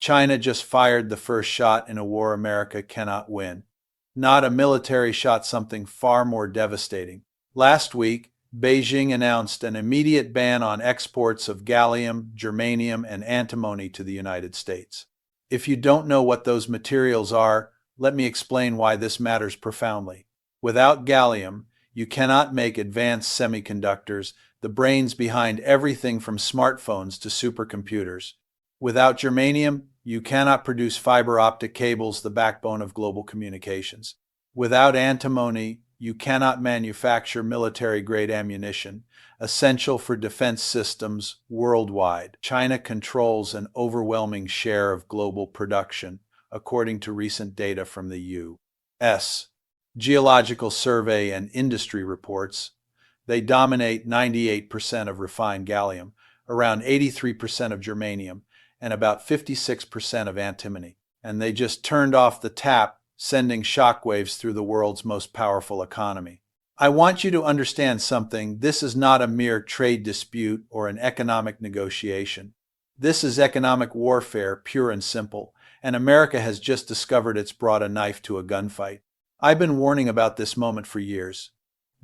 China just fired the first shot in a war America cannot win. Not a military shot, something far more devastating. Last week, Beijing announced an immediate ban on exports of gallium, germanium, and antimony to the United States. If you don't know what those materials are, let me explain why this matters profoundly. Without gallium, you cannot make advanced semiconductors, the brains behind everything from smartphones to supercomputers. Without germanium, you cannot produce fiber optic cables, the backbone of global communications. Without antimony, you cannot manufacture military-grade ammunition, essential for defense systems worldwide. China controls an overwhelming share of global production, according to recent data from the U.S. Geological Survey and industry reports. They dominate 98% of refined gallium, around 83% of germanium, and about 56% of antimony. And they just turned off the tap, sending shockwaves through the world's most powerful economy. I want you to understand something. This is not a mere trade dispute or an economic negotiation. This is economic warfare, pure and simple, and America has just discovered it's brought a knife to a gunfight. I've been warning about this moment for years,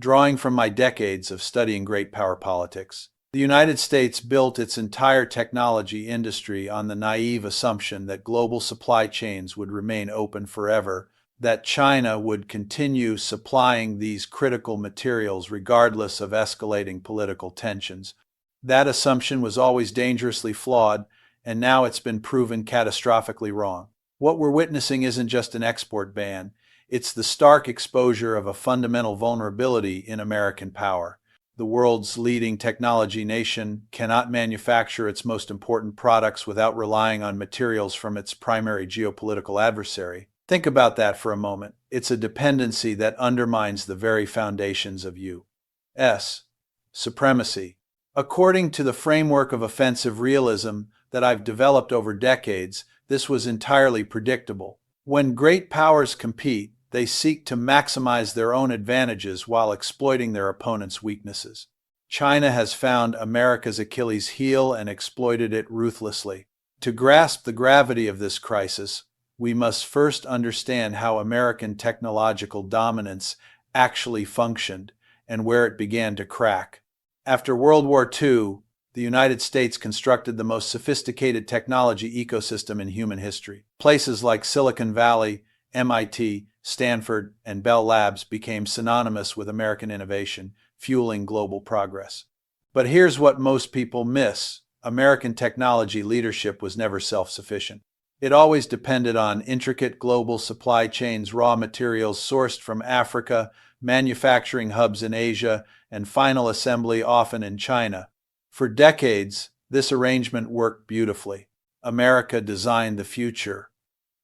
drawing from my decades of studying great power politics. The United States built its entire technology industry on the naive assumption that global supply chains would remain open forever, that China would continue supplying these critical materials regardless of escalating political tensions. That assumption was always dangerously flawed, and now it's been proven catastrophically wrong. What we're witnessing isn't just an export ban, it's the stark exposure of a fundamental vulnerability in American power. The world's leading technology nation cannot manufacture its most important products without relying on materials from its primary geopolitical adversary. Think about that for a moment. It's a dependency that undermines the very foundations of U.S. supremacy. According to the framework of offensive realism that I've developed over decades, this was entirely predictable. When great powers compete, they seek to maximize their own advantages while exploiting their opponents' weaknesses. China has found America's Achilles heel and exploited it ruthlessly. To grasp the gravity of this crisis, we must first understand how American technological dominance actually functioned and where it began to crack. After World War II, the United States constructed the most sophisticated technology ecosystem in human history. Places like Silicon Valley, MIT, Stanford, and Bell Labs became synonymous with American innovation, fueling global progress. But here's what most people miss. American technology leadership was never self-sufficient. It always depended on intricate global supply chains, raw materials sourced from Africa, manufacturing hubs in Asia, and final assembly often in China. For decades, this arrangement worked beautifully. America designed the future,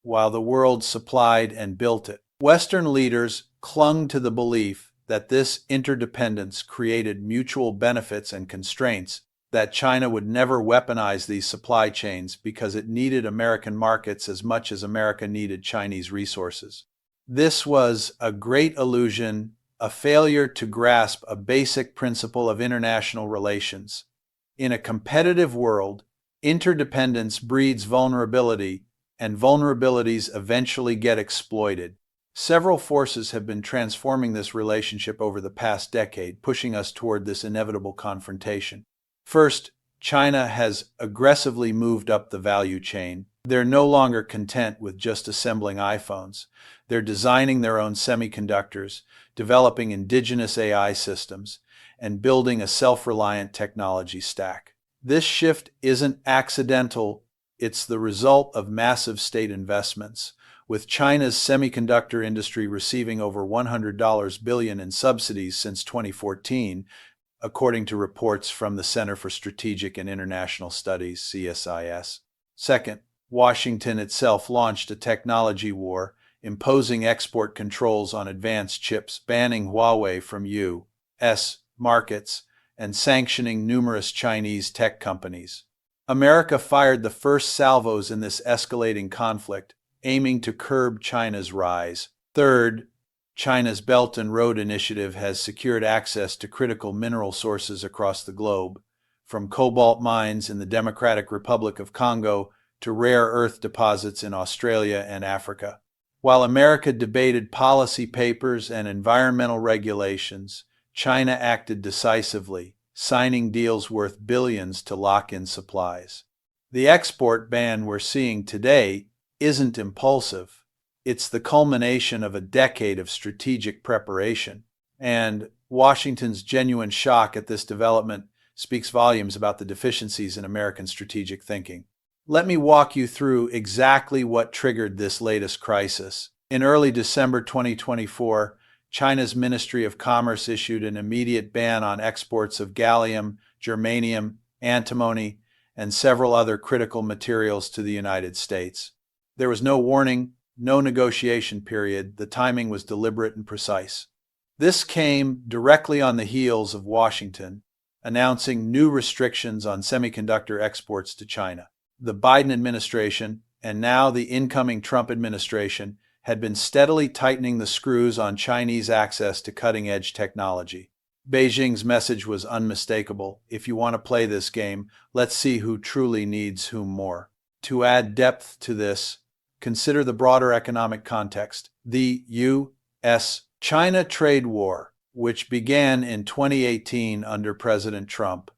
while the world supplied and built it. Western leaders clung to the belief that this interdependence created mutual benefits and constraints, that China would never weaponize these supply chains because it needed American markets as much as America needed Chinese resources. This was a great illusion, a failure to grasp a basic principle of international relations. In a competitive world, interdependence breeds vulnerability, and vulnerabilities eventually get exploited. Several forces have been transforming this relationship over the past decade, pushing us toward this inevitable confrontation. First, China has aggressively moved up the value chain. They're no longer content with just assembling iPhones. They're designing their own semiconductors, developing indigenous AI systems, and building a self-reliant technology stack. This shift isn't accidental. It's the result of massive state investments, with China's semiconductor industry receiving over $100 billion in subsidies since 2014, according to reports from the Center for Strategic and International Studies, CSIS. Second, Washington itself launched a technology war, imposing export controls on advanced chips, banning Huawei from U.S. markets, and sanctioning numerous Chinese tech companies. America fired the first salvos in this escalating conflict, aiming to curb China's rise. Third, China's Belt and Road Initiative has secured access to critical mineral sources across the globe, from cobalt mines in the Democratic Republic of Congo to rare earth deposits in Australia and Africa. While America debated policy papers and environmental regulations, China acted decisively, signing deals worth billions to lock in supplies. The export ban we're seeing today isn't impulsive. It's the culmination of a decade of strategic preparation. And Washington's genuine shock at this development speaks volumes about the deficiencies in American strategic thinking. Let me walk you through exactly what triggered this latest crisis. In early December 2024, China's Ministry of Commerce issued an immediate ban on exports of gallium, germanium, antimony, and several other critical materials to the United States. There was no warning, no negotiation period. The timing was deliberate and precise. This came directly on the heels of Washington announcing new restrictions on semiconductor exports to China. The Biden administration, and now the incoming Trump administration, had been steadily tightening the screws on Chinese access to cutting-edge technology. Beijing's message was unmistakable. If you want to play this game, let's see who truly needs whom more. To add depth to this, consider the broader economic context. The U.S.-China trade war, which began in 2018 under President Trump,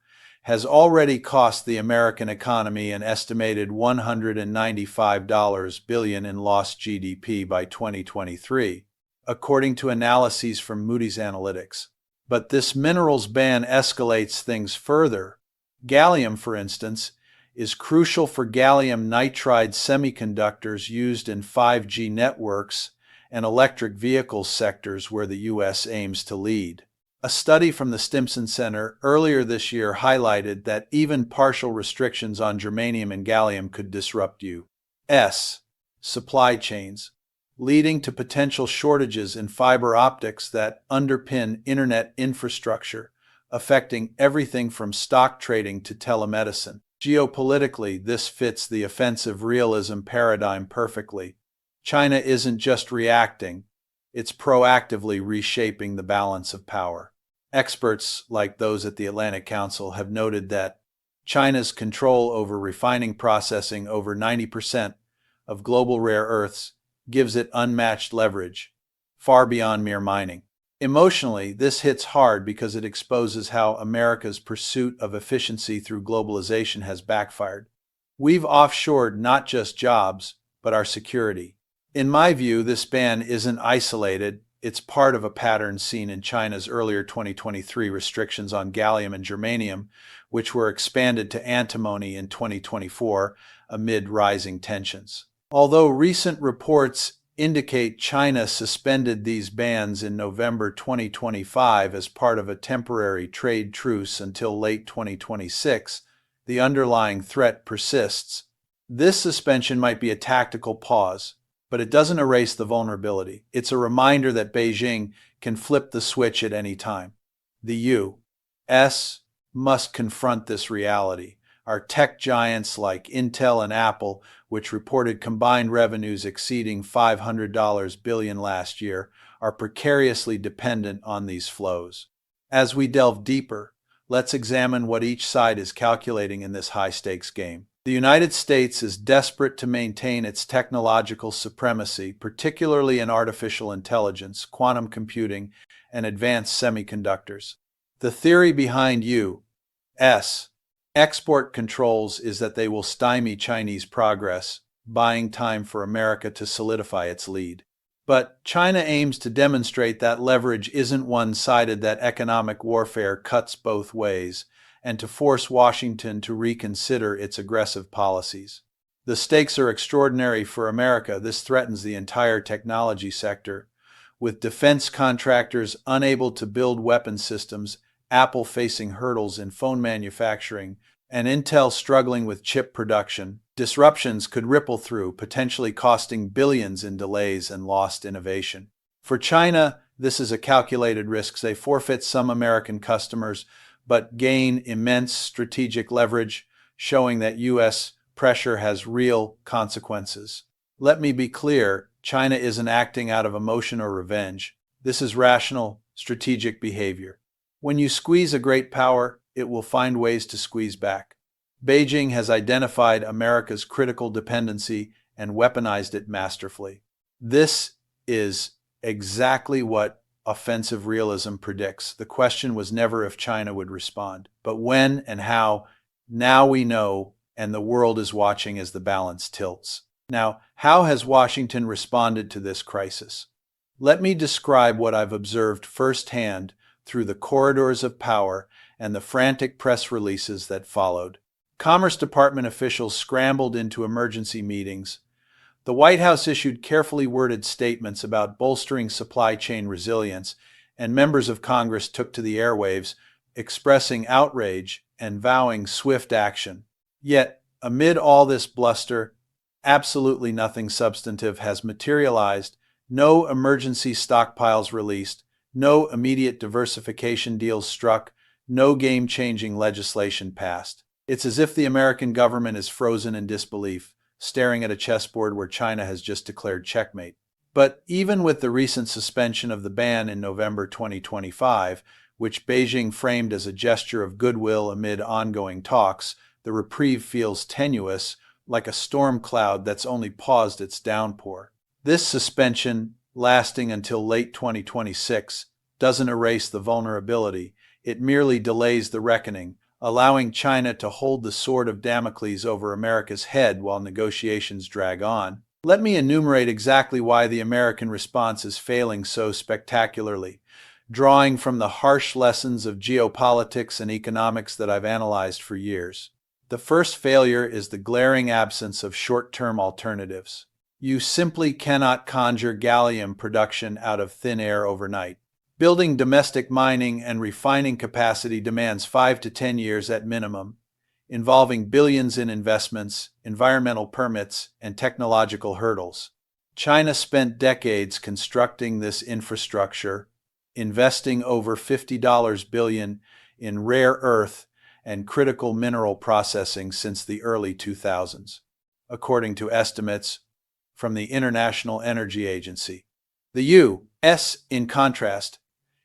has already cost the American economy an estimated $195 billion in lost GDP by 2023, according to analyses from Moody's Analytics. But this minerals ban escalates things further. Gallium, for instance, is crucial for gallium nitride semiconductors used in 5G networks and electric vehicle sectors where the U.S. aims to lead. A study from the Stimson Center earlier this year highlighted that even partial restrictions on germanium and gallium could disrupt U.S. supply chains, leading to potential shortages in fiber optics that underpin internet infrastructure, affecting everything from stock trading to telemedicine. Geopolitically, this fits the offensive realism paradigm perfectly. China isn't just reacting, it's proactively reshaping the balance of power. Experts, like those at the Atlantic Council, have noted that China's control over refining processing over 90% of global rare earths gives it unmatched leverage, far beyond mere mining. Emotionally, this hits hard because it exposes how America's pursuit of efficiency through globalization has backfired. We've offshored not just jobs, but our security. In my view, this ban isn't isolated. It's part of a pattern seen in China's earlier 2023 restrictions on gallium and germanium, which were expanded to antimony in 2024 amid rising tensions. Although recent reports indicate China suspended these bans in November 2025 as part of a temporary trade truce until late 2026, the underlying threat persists. This suspension might be a tactical pause, but it doesn't erase the vulnerability. It's a reminder that Beijing can flip the switch at any time. The U.S. must confront this reality. Our tech giants like Intel and Apple, which reported combined revenues exceeding $500 billion last year, are precariously dependent on these flows. As we delve deeper, let's examine what each side is calculating in this high-stakes game. The United States is desperate to maintain its technological supremacy, particularly in artificial intelligence, quantum computing, and advanced semiconductors. The theory behind U.S. export controls is that they will stymie Chinese progress, buying time for America to solidify its lead. But China aims to demonstrate that leverage isn't one-sided, that economic warfare cuts both ways, and to force Washington to reconsider its aggressive policies. The stakes are extraordinary for America. This threatens the entire technology sector. With defense contractors unable to build weapon systems, Apple facing hurdles in phone manufacturing, and Intel struggling with chip production, disruptions could ripple through, potentially costing billions in delays and lost innovation. For China, this is a calculated risk. They forfeit some American customers, but gain immense strategic leverage, showing that U.S. pressure has real consequences. Let me be clear, China isn't acting out of emotion or revenge. This is rational, strategic behavior. When you squeeze a great power, it will find ways to squeeze back. Beijing has identified America's critical dependency and weaponized it masterfully. This is exactly what offensive realism predicts. The question was never if China would respond, but when and how. Now we know, and the world is watching as the balance tilts. Now, how has Washington responded to this crisis? Let me describe what I've observed firsthand through the corridors of power and the frantic press releases that followed. Commerce Department officials scrambled into emergency meetings. The White House issued carefully worded statements about bolstering supply chain resilience, and members of Congress took to the airwaves, expressing outrage and vowing swift action. Yet, amid all this bluster, absolutely nothing substantive has materialized. No emergency stockpiles released, no immediate diversification deals struck, no game-changing legislation passed. It's as if the American government is frozen in disbelief, staring at a chessboard where China has just declared checkmate. But even with the recent suspension of the ban in November 2025, which Beijing framed as a gesture of goodwill amid ongoing talks, the reprieve feels tenuous, like a storm cloud that's only paused its downpour. This suspension, lasting until late 2026, doesn't erase the vulnerability. It merely delays the reckoning, allowing China to hold the sword of Damocles over America's head while negotiations drag on. Let me enumerate exactly why the American response is failing so spectacularly, drawing from the harsh lessons of geopolitics and economics that I've analyzed for years. The first failure is the glaring absence of short-term alternatives. You simply cannot conjure gallium production out of thin air overnight. Building domestic mining and refining capacity demands 5 to 10 years at minimum, involving billions in investments, environmental permits, and technological hurdles. China spent decades constructing this infrastructure, investing over $50 billion in rare earth and critical mineral processing since the early 2000s, according to estimates from the International Energy Agency. The U.S., in contrast,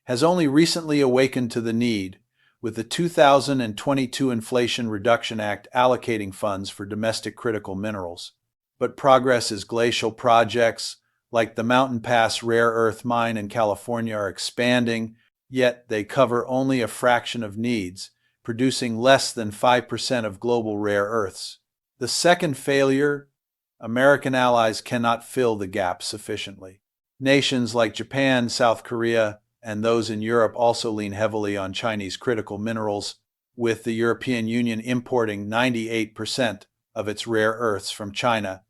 has only recently awakened to the need, with the 2022 Inflation Reduction Act allocating funds for domestic critical minerals. But progress is glacial. Projects like the Mountain Pass rare earth mine in California are expanding, yet they cover only a fraction of needs, producing less than 5% of global rare earths. The second failure: American allies cannot fill the gap sufficiently. Nations like Japan, South Korea, and those in Europe also lean heavily on Chinese critical minerals, with the European Union importing 98% of its rare earths from China,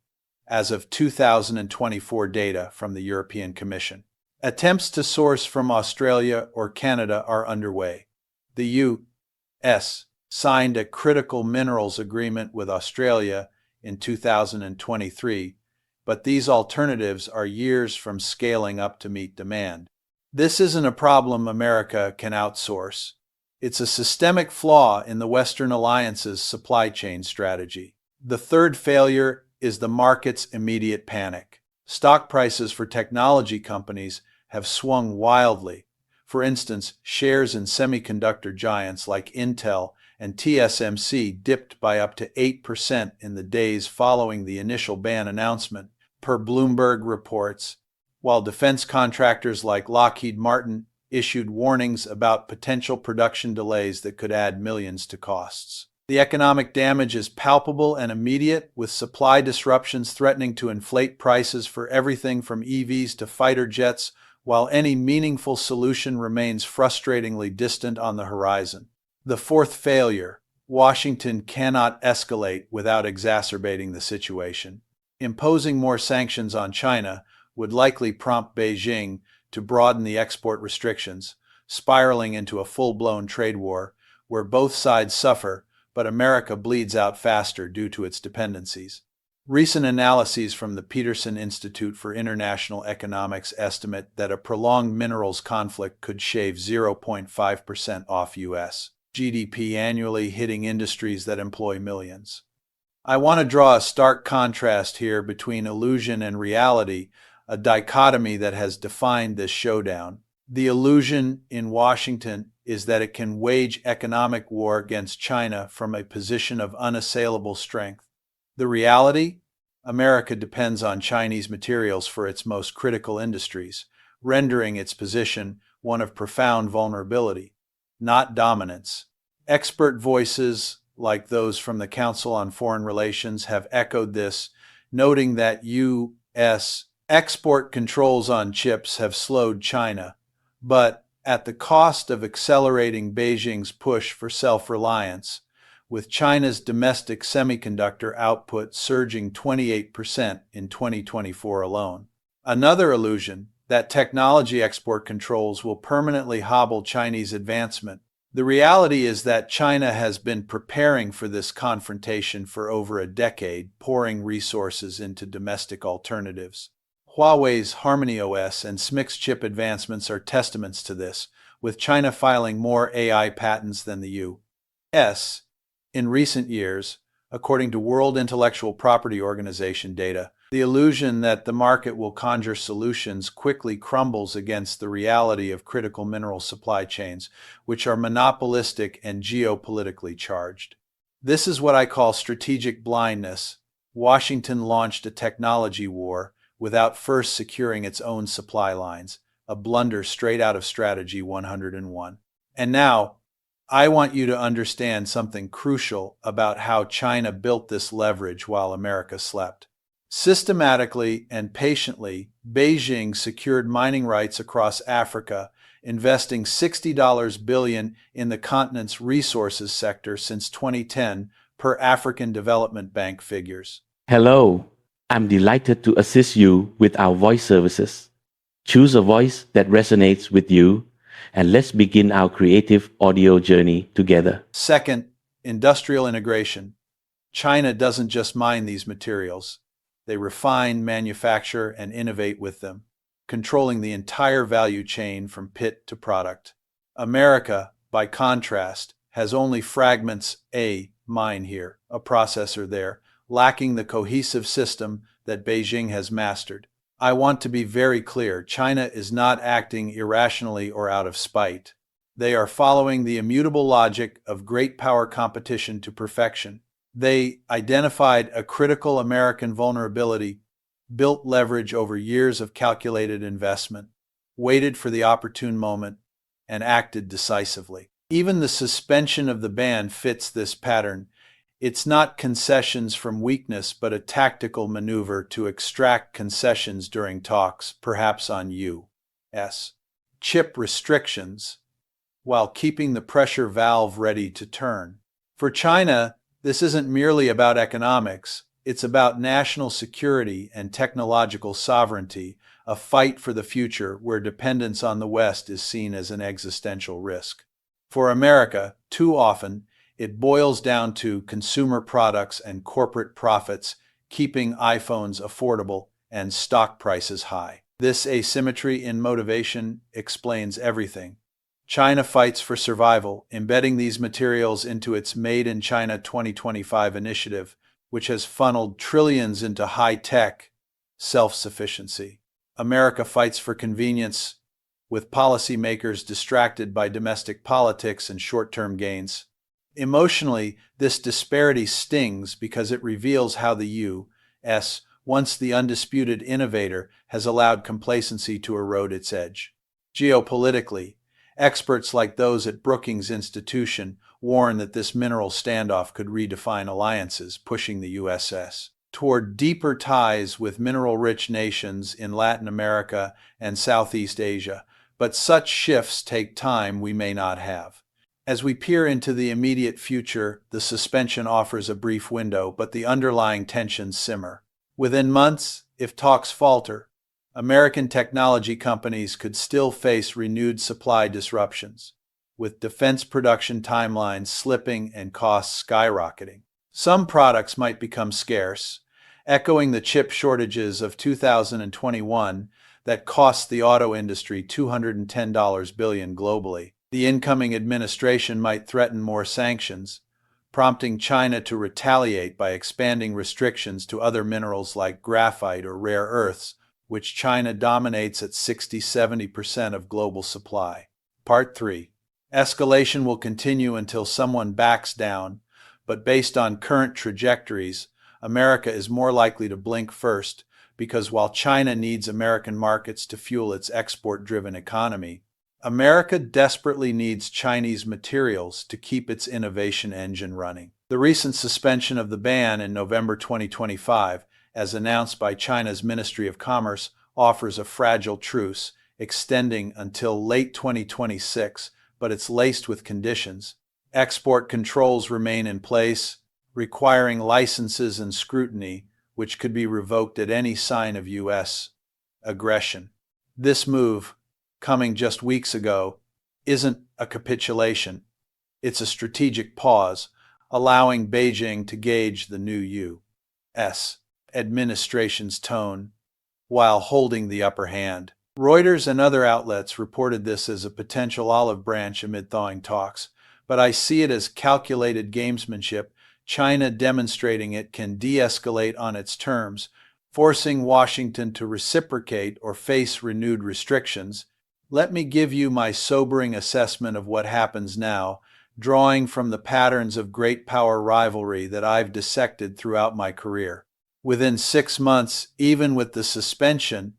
as of 2024 data from the European Commission. Attempts to source from Australia or Canada are underway. The U.S. signed a critical minerals agreement with Australia in 2023, but these alternatives are years from scaling up to meet demand. This isn't a problem America can outsource. It's a systemic flaw in the Western alliance's supply chain strategy. The third failure is the market's immediate panic. Stock prices for technology companies have swung wildly. For instance, shares in semiconductor giants like Intel and TSMC dipped by up to 8% in the days following the initial ban announcement, per Bloomberg reports, while defense contractors like Lockheed Martin issued warnings about potential production delays that could add millions to costs. The economic damage is palpable and immediate, with supply disruptions threatening to inflate prices for everything from EVs to fighter jets, while any meaningful solution remains frustratingly distant on the horizon. The fourth failure: Washington cannot escalate without exacerbating the situation. Imposing more sanctions on China would likely prompt Beijing to broaden the export restrictions, spiraling into a full-blown trade war where both sides suffer, but America bleeds out faster due to its dependencies. Recent analyses from the Peterson Institute for International Economics estimate that a prolonged minerals conflict could shave 0.5% off U.S. GDP annually, hitting industries that employ millions. I want to draw a stark contrast here between illusion and reality, a dichotomy that has defined this showdown. The illusion in Washington is that it can wage economic war against China from a position of unassailable strength. The reality? America depends on Chinese materials for its most critical industries, rendering its position one of profound vulnerability, not dominance. Expert voices, like those from the Council on Foreign Relations, have echoed this, noting that U.S. export controls on chips have slowed China, but at the cost of accelerating Beijing's push for self-reliance, with China's domestic semiconductor output surging 28% in 2024 alone. Another illusion, that technology export controls will permanently hobble Chinese advancement. The reality is that China has been preparing for this confrontation for over a decade, pouring resources into domestic alternatives. Huawei's HarmonyOS and SMIC's chip advancements are testaments to this, with China filing more AI patents than the U.S. In recent years, according to World Intellectual Property Organization data, the illusion that the market will conjure solutions quickly crumbles against the reality of critical mineral supply chains, which are monopolistic and geopolitically charged. This is what I call strategic blindness. Washington launched a technology war without first securing its own supply lines, a blunder straight out of Strategy 101. And now, I want you to understand something crucial about how China built this leverage while America slept. Systematically and patiently, Beijing secured mining rights across Africa, investing $60 billion in the continent's resources sector since 2010, per African Development Bank figures. Hello, I'm delighted to assist you with our voice services. Choose a voice that resonates with you, and let's begin our creative audio journey together. Second, industrial integration. China doesn't just mine these materials. They refine, manufacture, and innovate with them, controlling the entire value chain from pit to product. America, by contrast, has only fragments, a mine here, a processor there, lacking the cohesive system that Beijing has mastered. I want to be very clear, China is not acting irrationally or out of spite. They are following the immutable logic of great power competition to perfection. They identified a critical American vulnerability, built leverage over years of calculated investment, waited for the opportune moment, and acted decisively. Even the suspension of the ban fits this pattern. It's not concessions from weakness, but a tactical maneuver to extract concessions during talks, perhaps on U.S. chip restrictions, while keeping the pressure valve ready to turn. For China, this isn't merely about economics, it's about national security and technological sovereignty, a fight for the future where dependence on the West is seen as an existential risk. For America, too often, it boils down to consumer products and corporate profits, keeping iPhones affordable and stock prices high. This asymmetry in motivation explains everything. China fights for survival, embedding these materials into its Made in China 2025 initiative, which has funneled trillions into high-tech self-sufficiency. America fights for convenience, with policymakers distracted by domestic politics and short-term gains. Emotionally, this disparity stings because it reveals how the U.S., once the undisputed innovator, has allowed complacency to erode its edge. Geopolitically, experts like those at Brookings Institution warn that this mineral standoff could redefine alliances, pushing the USS toward deeper ties with mineral-rich nations in Latin America and Southeast Asia, but such shifts take time we may not have. As we peer into the immediate future, the suspension offers a brief window, but the underlying tensions simmer. Within months, if talks falter, American technology companies could still face renewed supply disruptions, with defense production timelines slipping and costs skyrocketing. Some products might become scarce, echoing the chip shortages of 2021 that cost the auto industry $210 billion globally. The incoming administration might threaten more sanctions, prompting China to retaliate by expanding restrictions to other minerals like graphite or rare earths, which China dominates at 60–70% of global supply. Part 3. Escalation will continue until someone backs down, but based on current trajectories, America is more likely to blink first because while China needs American markets to fuel its export-driven economy, America desperately needs Chinese materials to keep its innovation engine running. The recent suspension of the ban in November 2025, as announced by China's Ministry of Commerce, offers a fragile truce extending until late 2026, but it's laced with conditions. Export controls remain in place, requiring licenses and scrutiny, which could be revoked at any sign of U.S. aggression. This move, coming just weeks ago, isn't a capitulation. It's a strategic pause, allowing Beijing to gauge the new U.S. administration's tone while holding the upper hand. Reuters and other outlets reported this as a potential olive branch amid thawing talks, but I see it as calculated gamesmanship, China demonstrating it can de-escalate on its terms, forcing Washington to reciprocate or face renewed restrictions. Let me give you my sobering assessment of what happens now, drawing from the patterns of great power rivalry that I've dissected throughout my career. Within 6 months, even with the suspension,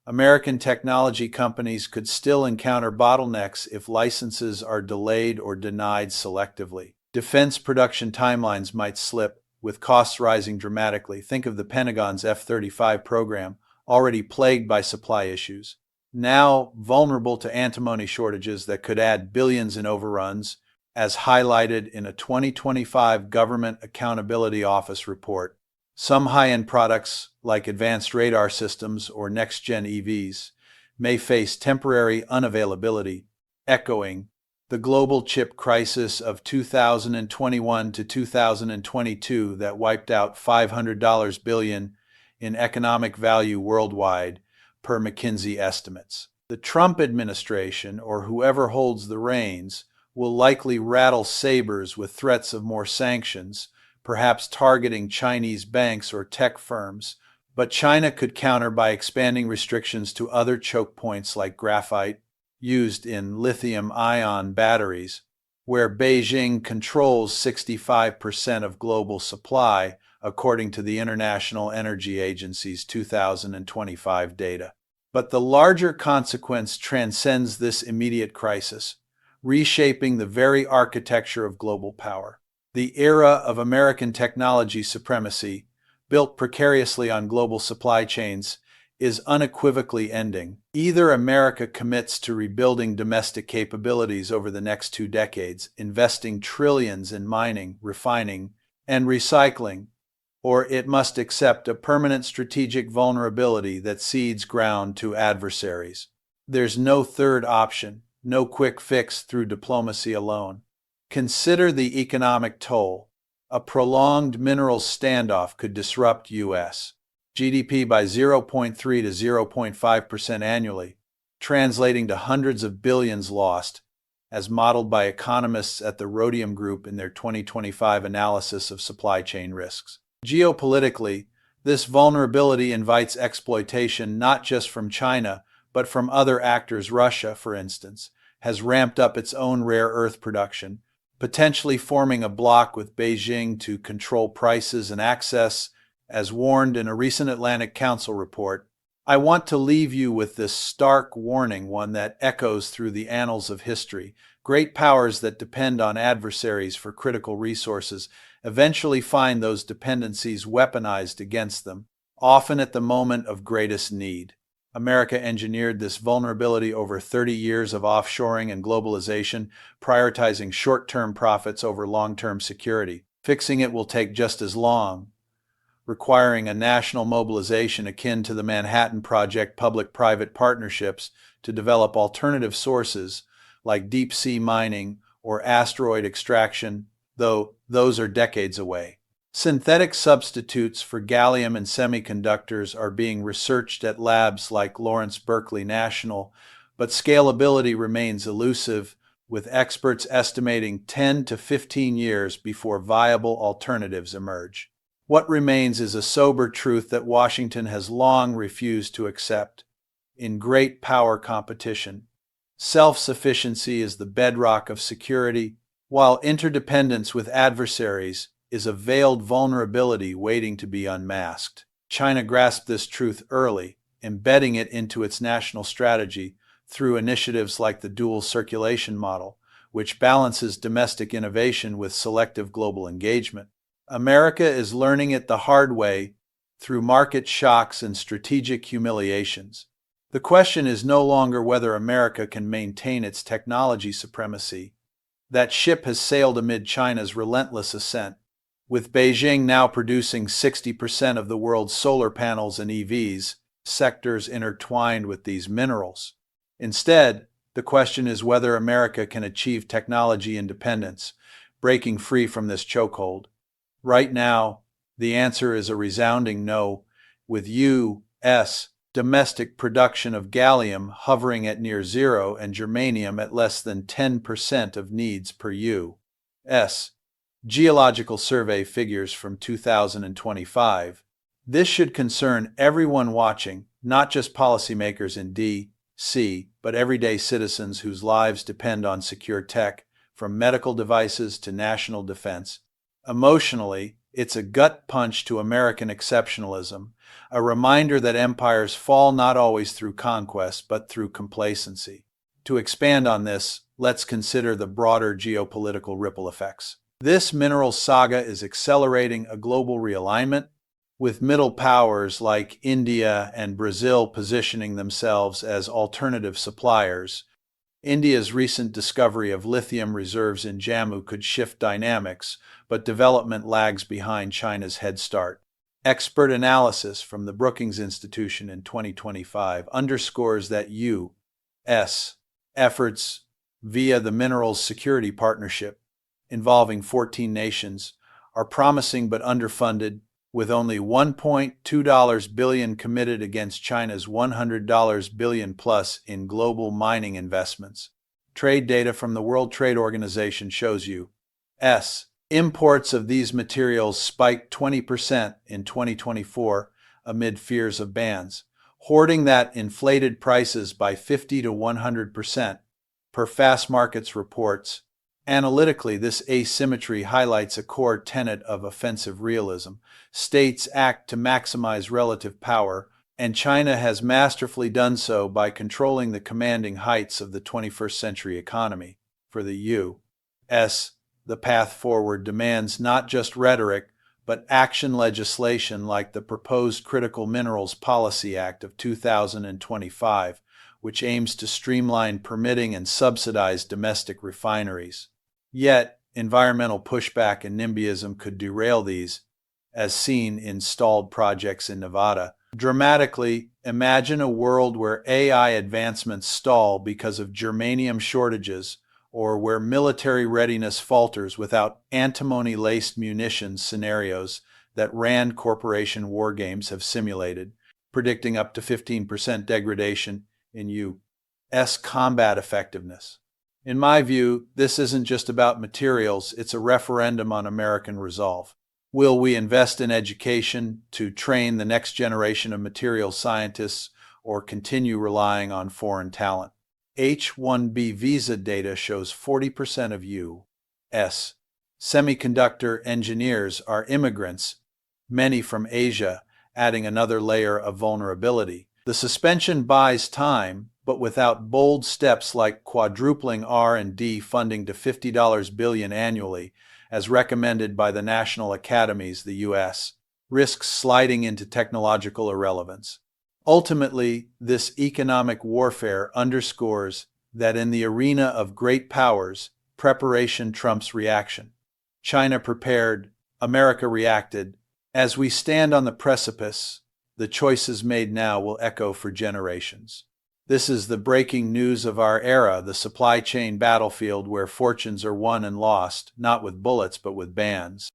American technology companies could still encounter bottlenecks if licenses are delayed or denied selectively. Defense production timelines might slip, with costs rising dramatically. Think of the Pentagon's F-35 program, already plagued by supply issues, now vulnerable to antimony shortages that could add billions in overruns, as highlighted in a 2025 Government Accountability Office report. Some high-end products, like advanced radar systems or next-gen EVs, may face temporary unavailability, echoing the global chip crisis of 2021 to 2022 that wiped out $500 billion in economic value worldwide, per McKinsey estimates. The Trump administration, or whoever holds the reins, will likely rattle sabers with threats of more sanctions, perhaps targeting Chinese banks or tech firms, but China could counter by expanding restrictions to other choke points like graphite, used in lithium-ion batteries, where Beijing controls 65% of global supply, according to the International Energy Agency's 2025 data. But the larger consequence transcends this immediate crisis, reshaping the very architecture of global power. The era of American technology supremacy, built precariously on global supply chains, is unequivocally ending. Either America commits to rebuilding domestic capabilities over the next 2 decades, investing trillions in mining, refining, and recycling, or it must accept a permanent strategic vulnerability that cedes ground to adversaries. There's no third option, no quick fix through diplomacy alone. Consider the economic toll. A prolonged minerals standoff could disrupt U.S. GDP by 0.3 to 0.5% annually, translating to hundreds of billions lost, as modeled by economists at the Rhodium Group in their 2025 analysis of supply chain risks. Geopolitically, this vulnerability invites exploitation not just from China, but from other actors. Russia, for instance, has ramped up its own rare earth production, potentially forming a bloc with Beijing to control prices and access, as warned in a recent Atlantic Council report. I want to leave you with this stark warning, one that echoes through the annals of history. Great powers that depend on adversaries for critical resources eventually find those dependencies weaponized against them, often at the moment of greatest need. America engineered this vulnerability over 30 years of offshoring and globalization, prioritizing short-term profits over long-term security. Fixing it will take just as long, requiring a national mobilization akin to the Manhattan Project public-private partnerships to develop alternative sources like deep-sea mining or asteroid extraction, though those are decades away. Synthetic substitutes for gallium and semiconductors are being researched at labs like Lawrence Berkeley National, but scalability remains elusive, with experts estimating 10 to 15 years before viable alternatives emerge. What remains is a sober truth that Washington has long refused to accept. In great power competition, Self-sufficiency is the bedrock of security, while interdependence with adversaries is a veiled vulnerability waiting to be unmasked. China grasped this truth early, embedding it into its national strategy through initiatives like the dual circulation model, which balances domestic innovation with selective global engagement. America is learning it the hard way through market shocks and strategic humiliations. The question is no longer whether America can maintain its technology supremacy. That ship has sailed amid China's relentless ascent, with Beijing now producing 60% of the world's solar panels and EVs, sectors intertwined with these minerals. Instead, the question is whether America can achieve technology independence, breaking free from this chokehold. Right now, the answer is a resounding no, with U.S. domestic production of gallium hovering at near zero and germanium at less than 10% of needs per U.S. Geological Survey figures from 2025. This should concern everyone watching, not just policymakers in D.C., but everyday citizens whose lives depend on secure tech, from medical devices to national defense. Emotionally, it's a gut punch to American exceptionalism, a reminder that empires fall not always through conquest, but through complacency. To expand on this, let's consider the broader geopolitical ripple effects. This mineral saga is accelerating a global realignment, with middle powers like India and Brazil positioning themselves as alternative suppliers. India's recent discovery of lithium reserves in Jammu could shift dynamics, but development lags behind China's head start. Expert analysis from the Brookings Institution in 2025 underscores that U.S. efforts via the Minerals Security Partnership, involving 14 nations, are promising but underfunded, with only $1.2 billion committed against China's $100 billion plus in global mining investments. Trade data from the World Trade Organization shows U.S. imports of these materials spiked 20% in 2024 amid fears of bans, hoarding that inflated prices by 50 to 100%, per Fast Markets reports. Analytically, this asymmetry highlights a core tenet of offensive realism. States act to maximize relative power, and China has masterfully done so by controlling the commanding heights of the 21st century economy. For the U.S., the path forward demands not just rhetoric, but action legislation like the proposed Critical Minerals Policy Act of 2025, which aims to streamline permitting and subsidize domestic refineries. Yet, environmental pushback and NIMBYism could derail these, as seen in stalled projects in Nevada. Dramatically, imagine a world where AI advancements stall because of germanium shortages, or where military readiness falters without antimony-laced munitions, scenarios that Rand Corporation war games have simulated, predicting up to 15% degradation in U.S. combat effectiveness. In my view, this isn't just about materials, it's a referendum on American resolve. Will we invest in education to train the next generation of material scientists, or continue relying on foreign talent? H-1B visa data shows 40% of U.S. semiconductor engineers are immigrants, many from Asia, adding another layer of vulnerability. The suspension buys time, but without bold steps like quadrupling R&D funding to $50 billion annually, as recommended by the national academies, the U.S. risks sliding into technological irrelevance. Ultimately, this economic warfare underscores that in the arena of great powers, preparation trumps reaction. China prepared, America reacted. As we stand on the precipice, the choices made now will echo for generations. This is the breaking news of our era, the supply chain battlefield where fortunes are won and lost, not with bullets but with bans.